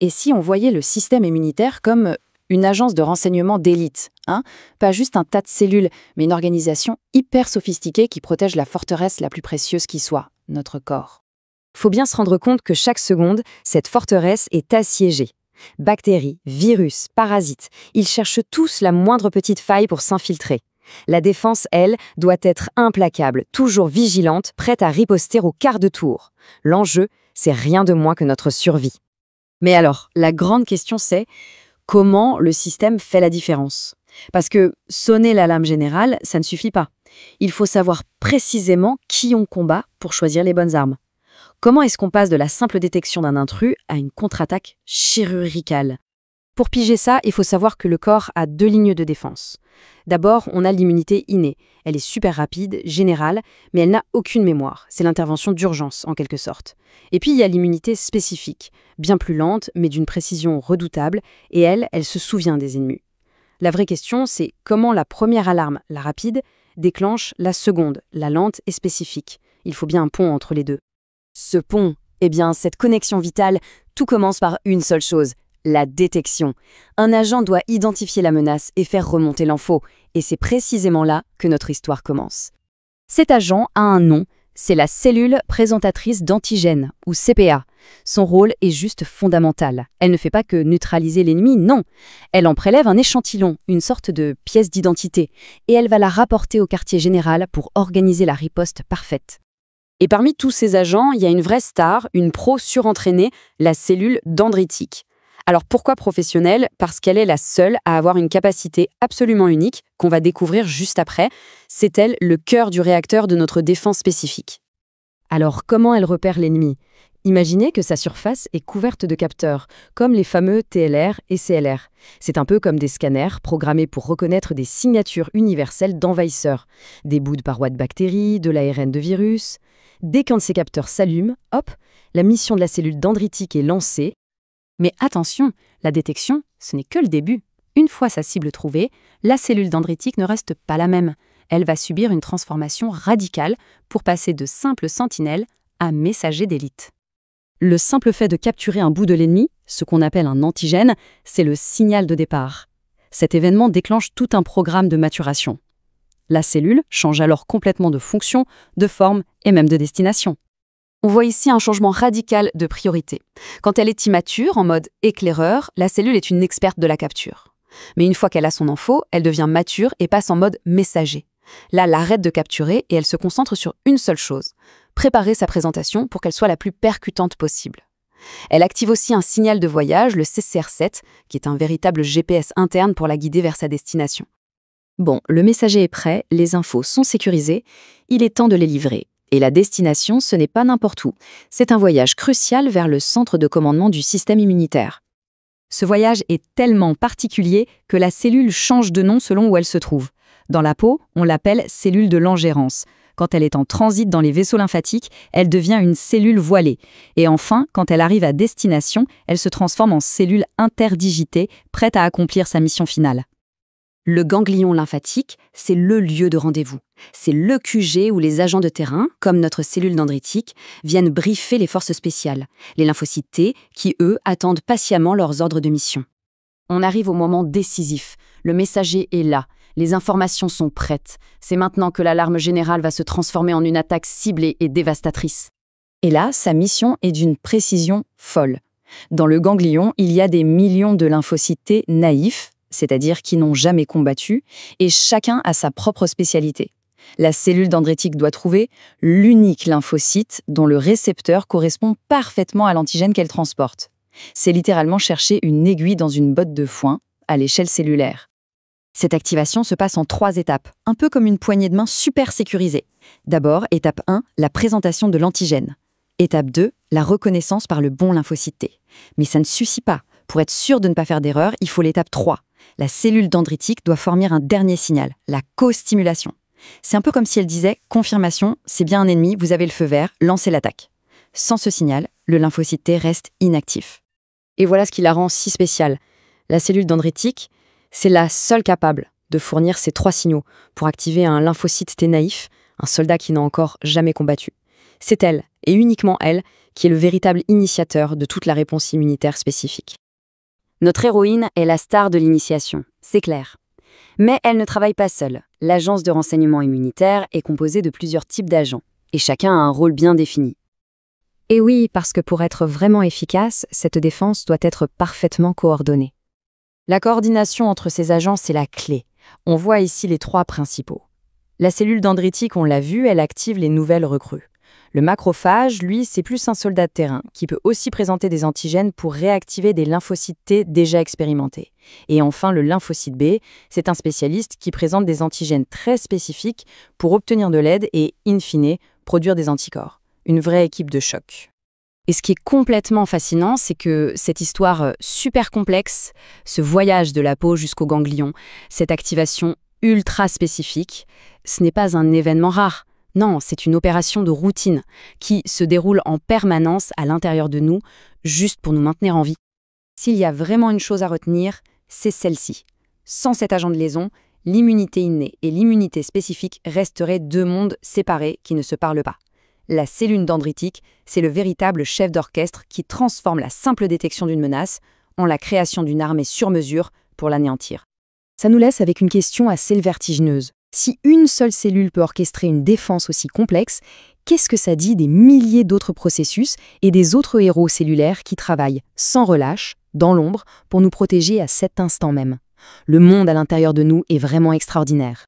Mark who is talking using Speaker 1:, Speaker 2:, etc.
Speaker 1: Et si on voyait le système immunitaire comme une agence de renseignement d'élite, hein? Pas juste un tas de cellules, mais une organisation hyper sophistiquée qui protège la forteresse la plus précieuse qui soit, notre corps.
Speaker 2: Faut bien se rendre compte que chaque seconde, cette forteresse est assiégée. Bactéries, virus, parasites, ils cherchent tous la moindre petite faille pour s'infiltrer. La défense, elle, doit être implacable, toujours vigilante, prête à riposter au quart de tour. L'enjeu, c'est rien de moins que notre survie. Mais alors, la grande question c'est, comment le système fait la différence? Parce que sonner l'alarme générale, ça ne suffit pas. Il faut savoir précisément qui on combat pour choisir les bonnes armes. Comment est-ce qu'on passe de la simple détection d'un intrus à une contre-attaque chirurgicale? Pour piger ça, il faut savoir que le corps a 2 lignes de défense. D'abord, on a l'immunité innée. Elle est super rapide, générale, mais elle n'a aucune mémoire. C'est l'intervention d'urgence, en quelque sorte. Et puis, il y a l'immunité spécifique, bien plus lente, mais d'une précision redoutable, et elle se souvient des ennemis. La vraie question, c'est comment la première alarme, la rapide, déclenche la seconde, la lente et spécifique. Il faut bien un pont entre les deux. Ce pont, eh bien, cette connexion vitale, tout commence par une seule chose, la détection. Un agent doit identifier la menace et faire remonter l'info, et c'est précisément là que notre histoire commence. Cet agent a un nom, c'est la cellule présentatrice d'antigènes, ou CPA. Son rôle est juste fondamental. Elle ne fait pas que neutraliser l'ennemi, non. Elle en prélève un échantillon, une sorte de pièce d'identité, et elle va la rapporter au quartier général pour organiser la riposte parfaite. Et parmi tous ces agents, il y a une vraie star, une pro surentraînée, la cellule dendritique. Alors pourquoi professionnelle? Parce qu'elle est la seule à avoir une capacité absolument unique, qu'on va découvrir juste après. C'est elle le cœur du réacteur de notre défense spécifique. Alors comment elle repère l'ennemi? Imaginez que sa surface est couverte de capteurs, comme les fameux TLR et CLR. C'est un peu comme des scanners programmés pour reconnaître des signatures universelles d'envahisseurs, des bouts de parois de bactéries, de l'ARN de virus. Dès qu'un de ces capteurs s'allume, hop, la mission de la cellule dendritique est lancée. Mais attention, la détection, ce n'est que le début. Une fois sa cible trouvée, la cellule dendritique ne reste pas la même. Elle va subir une transformation radicale pour passer de simple sentinelle à messager d'élite. Le simple fait de capturer un bout de l'ennemi, ce qu'on appelle un antigène, c'est le signal de départ. Cet événement déclenche tout un programme de maturation. La cellule change alors complètement de fonction, de forme et même de destination. On voit ici un changement radical de priorité. Quand elle est immature, en mode éclaireur, la cellule est une experte de la capture. Mais une fois qu'elle a son info, elle devient mature et passe en mode messager. Là, elle arrête de capturer et elle se concentre sur une seule chose, préparer sa présentation pour qu'elle soit la plus percutante possible. Elle active aussi un signal de voyage, le CCR7, qui est un véritable GPS interne pour la guider vers sa destination. Bon, le messager est prêt, les infos sont sécurisées, il est temps de les livrer. Et la destination, ce n'est pas n'importe où. C'est un voyage crucial vers le centre de commandement du système immunitaire. Ce voyage est tellement particulier que la cellule change de nom selon où elle se trouve. Dans la peau, on l'appelle cellule de l'engérance. Quand elle est en transit dans les vaisseaux lymphatiques, elle devient une cellule voilée. Et enfin, quand elle arrive à destination, elle se transforme en cellule interdigitée, prête à accomplir sa mission finale. Le ganglion lymphatique, c'est le lieu de rendez-vous. C'est le QG où les agents de terrain, comme notre cellule dendritique, viennent briefer les forces spéciales, les lymphocytes T, qui, eux, attendent patiemment leurs ordres de mission. On arrive au moment décisif. Le messager est là. Les informations sont prêtes. C'est maintenant que l'alarme générale va se transformer en une attaque ciblée et dévastatrice. Et là, sa mission est d'une précision folle. Dans le ganglion, il y a des millions de lymphocytes T naïfs, c'est-à-dire qui n'ont jamais combattu, et chacun a sa propre spécialité. La cellule dendritique doit trouver l'unique lymphocyte dont le récepteur correspond parfaitement à l'antigène qu'elle transporte. C'est littéralement chercher une aiguille dans une botte de foin à l'échelle cellulaire. Cette activation se passe en 3 étapes, un peu comme une poignée de main super sécurisée. D'abord, étape 1, la présentation de l'antigène. Étape 2, la reconnaissance par le bon lymphocyte T. Mais ça ne suffit pas. Pour être sûr de ne pas faire d'erreur, il faut l'étape 3. La cellule dendritique doit fournir un dernier signal, la co-stimulation. C'est un peu comme si elle disait « Confirmation, c'est bien un ennemi, vous avez le feu vert, lancez l'attaque ». Sans ce signal, le lymphocyte T reste inactif. Et voilà ce qui la rend si spéciale. La cellule dendritique, c'est la seule capable de fournir ces 3 signaux pour activer un lymphocyte T naïf, un soldat qui n'a encore jamais combattu. C'est elle, et uniquement elle, qui est le véritable initiateur de toute la réponse immunitaire spécifique.
Speaker 1: Notre héroïne est la star de l'initiation, c'est clair. Mais elle ne travaille pas seule. L'agence de renseignement immunitaire est composée de plusieurs types d'agents, et chacun a un rôle bien défini.
Speaker 2: Et oui, parce que pour être vraiment efficace, cette défense doit être parfaitement coordonnée.
Speaker 1: La coordination entre ces agents, c'est la clé. On voit ici les 3 principaux. La cellule dendritique, on l'a vu, elle active les nouvelles recrues. Le macrophage, lui, c'est plus un soldat de terrain qui peut aussi présenter des antigènes pour réactiver des lymphocytes T déjà expérimentés. Et enfin, le lymphocyte B, c'est un spécialiste qui présente des antigènes très spécifiques pour obtenir de l'aide et, in fine, produire des anticorps. Une vraie équipe de choc. Et ce qui est complètement fascinant, c'est que cette histoire super complexe, ce voyage de la peau jusqu'au ganglion, cette activation ultra spécifique, ce n'est pas un événement rare. Non, c'est une opération de routine qui se déroule en permanence à l'intérieur de nous, juste pour nous maintenir en vie. S'il y a vraiment une chose à retenir, c'est celle-ci. Sans cet agent de liaison, l'immunité innée et l'immunité spécifique resteraient 2 mondes séparés qui ne se parlent pas. La cellule dendritique, c'est le véritable chef d'orchestre qui transforme la simple détection d'une menace en la création d'une armée sur mesure pour l'anéantir. Ça nous laisse avec une question assez vertigineuse. Si une seule cellule peut orchestrer une défense aussi complexe, qu'est-ce que ça dit des milliers d'autres processus et des autres héros cellulaires qui travaillent sans relâche, dans l'ombre, pour nous protéger à cet instant même? Le monde à l'intérieur de nous est vraiment extraordinaire.